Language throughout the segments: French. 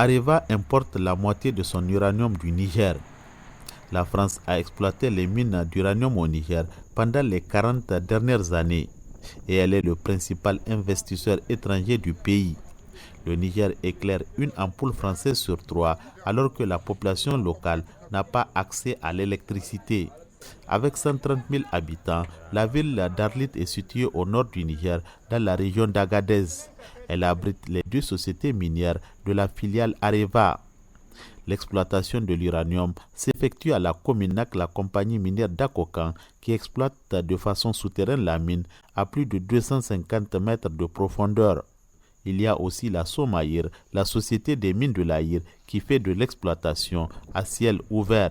Areva importe la moitié de son uranium du Niger. La France a exploité les mines d'uranium au Niger pendant les 40 dernières années et elle est le principal investisseur étranger du pays. Le Niger éclaire une ampoule française sur 3 alors que la population locale n'a pas accès à l'électricité. Avec 130 000 habitants, la ville d'Arlit est située au nord du Niger, dans la région d'Agadez. Elle abrite les 2 sociétés minières de la filiale Areva. L'exploitation de l'uranium s'effectue à la Cominac, la compagnie minière d'Akokan, qui exploite de façon souterraine la mine à plus de 250 mètres de profondeur. Il y a aussi la Somaïr, la société des mines de l'Aïr, qui fait de l'exploitation à ciel ouvert.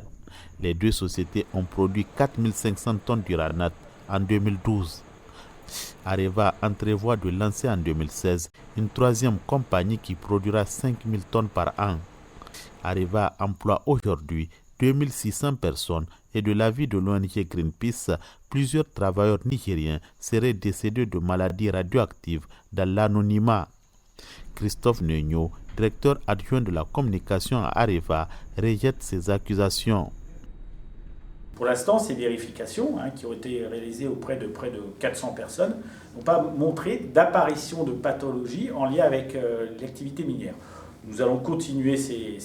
Les 2 sociétés ont produit 4500 tonnes d'uranate en 2012. Areva entrevoit de lancer en 2016 une 3e compagnie qui produira 5000 tonnes par an. Areva emploie aujourd'hui 2600 personnes et de l'avis de l'ONG Greenpeace, plusieurs travailleurs nigériens seraient décédés de maladies radioactives dans l'anonymat. Christophe Neugno, directeur adjoint de la communication à Areva, rejette ces accusations. Pour l'instant, ces vérifications qui ont été réalisées auprès de près de 400 personnes n'ont pas montré d'apparition de pathologie en lien avec l'activité minière. Nous allons continuer ces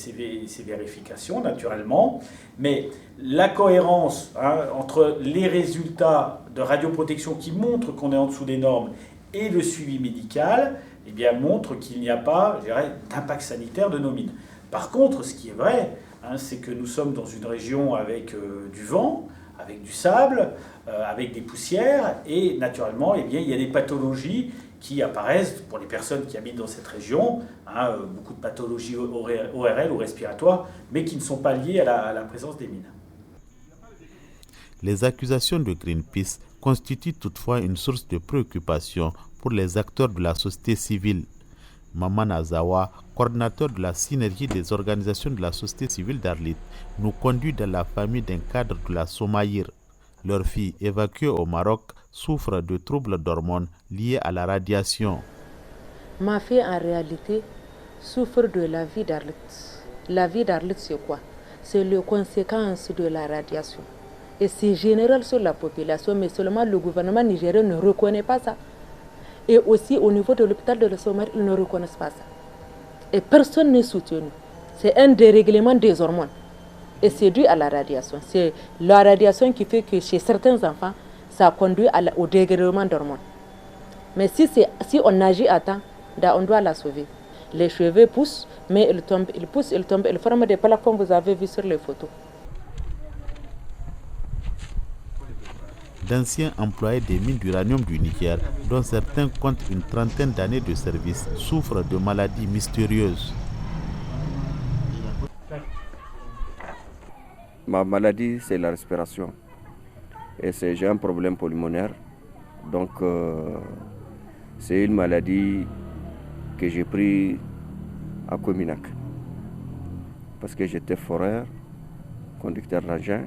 vérifications, naturellement, mais la cohérence entre les résultats de radioprotection qui montrent qu'on est en dessous des normes et le suivi médical montre qu'il n'y a pas, d'impact sanitaire de nos mines. Par contre, ce qui est vrai, c'est que nous sommes dans une région avec du vent, avec du sable, avec des poussières, et naturellement, il y a des pathologies qui apparaissent pour les personnes qui habitent dans cette région, beaucoup de pathologies ORL ou respiratoires, mais qui ne sont pas liées à la présence des mines. Les accusations de Greenpeace constituent toutefois une source de préoccupation pour les acteurs de la société civile. Maman Azawa, coordinateur de la synergie des organisations de la société civile d'Arlit, nous conduit dans la famille d'un cadre de la Somaïr. Leur fille, évacuée au Maroc, souffre de troubles d'hormones liés à la radiation. Ma fille, en réalité, souffre de la vie d'Arlit. La vie d'Arlit, c'est quoi? C'est les conséquences de la radiation. Et c'est général sur la population, mais seulement le gouvernement nigérien ne reconnaît pas ça. Et aussi au niveau de l'hôpital de la Somaïr, ils ne reconnaissent pas ça. Et personne n'est soutenu. C'est un dérèglement des hormones. Et c'est dû à la radiation. C'est la radiation qui fait que chez certains enfants, ça conduit au dérèglement d'hormones. Mais si on agit à temps, on doit la sauver. Les cheveux poussent, mais ils tombent, ils poussent, ils tombent, ils forment des plaques comme vous avez vu sur les photos. D'anciens employés des mines d'uranium du Niger, dont certains comptent une trentaine d'années de service, souffrent de maladies mystérieuses. Ma maladie, c'est la respiration. Et j'ai un problème pulmonaire. Donc, c'est une maladie que j'ai prise à Cominac. Parce que j'étais foreur, conducteur d'engin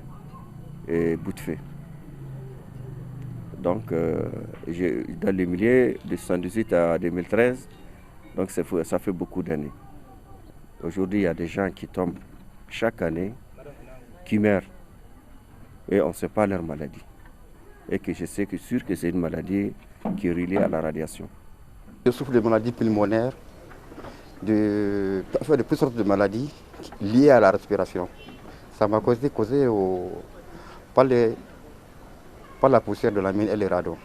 et bout de feu. Donc, dans les milieux de 1978 à 2013, donc ça fait beaucoup d'années. Aujourd'hui, il y a des gens qui tombent chaque année, qui meurent, et on ne sait pas leur maladie. Et que je sais que sûr que c'est une maladie qui est reliée à la radiation. Je souffre de maladies pulmonaires, de toutes sortes de maladies liées à la respiration. Ça m'a causé par la poussière de la mine et les radons.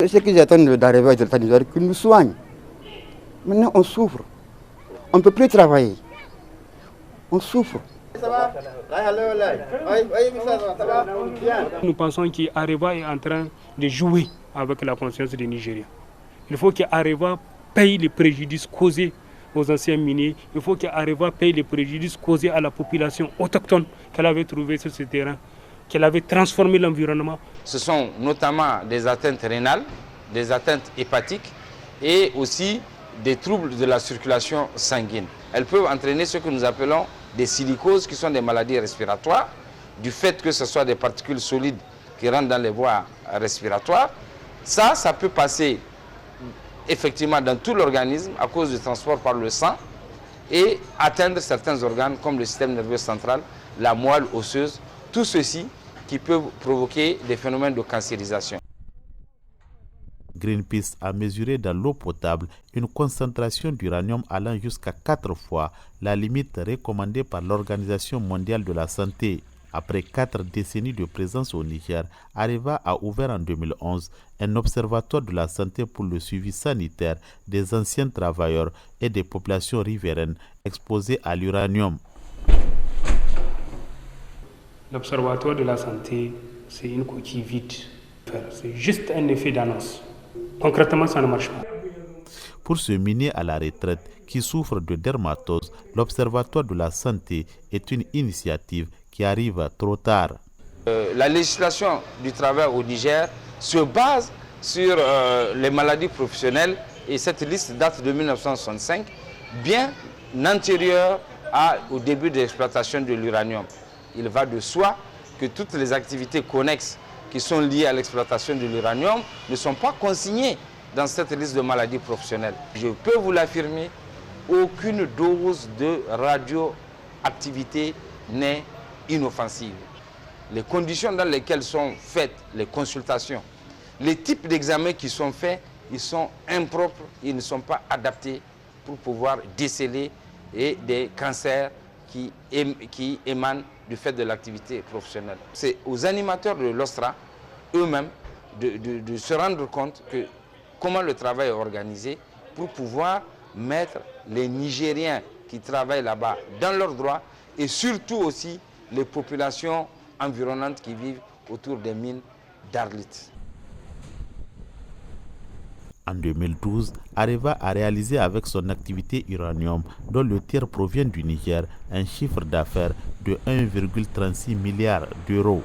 Ce que j'attends d'arriver aux États-Unis, c'est qu'ils nous soignent. Maintenant, on souffre. On ne peut plus travailler. On souffre. Nous pensons qu'Areva est en train de jouer avec la conscience des Nigériens. Il faut qu'Areva paye les préjudices causés aux anciens miniers. Il faut qu'Areva paye les préjudices causés à la population autochtone qu'elle avait trouvée sur ce terrain, qu'elle avait transformé l'environnement. Ce sont notamment des atteintes rénales, des atteintes hépatiques et aussi des troubles de la circulation sanguine. Elles peuvent entraîner ce que nous appelons des silicoses, qui sont des maladies respiratoires, du fait que ce soit des particules solides qui rentrent dans les voies respiratoires. Ça peut passer effectivement dans tout l'organisme à cause du transport par le sang et atteindre certains organes comme le système nerveux central, la moelle osseuse, tout ceci qui peut provoquer des phénomènes de cancérisation. Greenpeace a mesuré dans l'eau potable une concentration d'uranium allant jusqu'à 4 fois la limite recommandée par l'Organisation mondiale de la santé. Après 4 décennies de présence au Niger, Areva a ouvert en 2011 un observatoire de la santé pour le suivi sanitaire des anciens travailleurs et des populations riveraines exposées à l'uranium. L'observatoire de la santé, c'est une coquille vide. C'est juste un effet d'annonce. Concrètement, ça ne marche pas. Pour ce minier à la retraite qui souffre de dermatose, l'Observatoire de la santé est une initiative qui arrive trop tard. La législation du travail au Niger se base sur les maladies professionnelles et cette liste date de 1965, bien antérieure au début de l'exploitation de l'uranium. Il va de soi que toutes les activités connexes qui sont liées à l'exploitation de l'uranium ne sont pas consignées dans cette liste de maladies professionnelles. Je peux vous l'affirmer, aucune dose de radioactivité n'est inoffensive. Les conditions dans lesquelles sont faites les consultations, les types d'examens qui sont faits, ils sont impropres, ils ne sont pas adaptés pour pouvoir déceler des cancers qui émanent du fait de l'activité professionnelle. C'est aux animateurs de l'OSTRA eux-mêmes de se rendre compte que comment le travail est organisé pour pouvoir mettre les Nigériens qui travaillent là-bas dans leurs droits et surtout aussi les populations environnantes qui vivent autour des mines d'Arlit. En 2012, Areva a réalisé avec son activité uranium, dont le tiers provient du Niger, un chiffre d'affaires de 1,36 milliard d'euros.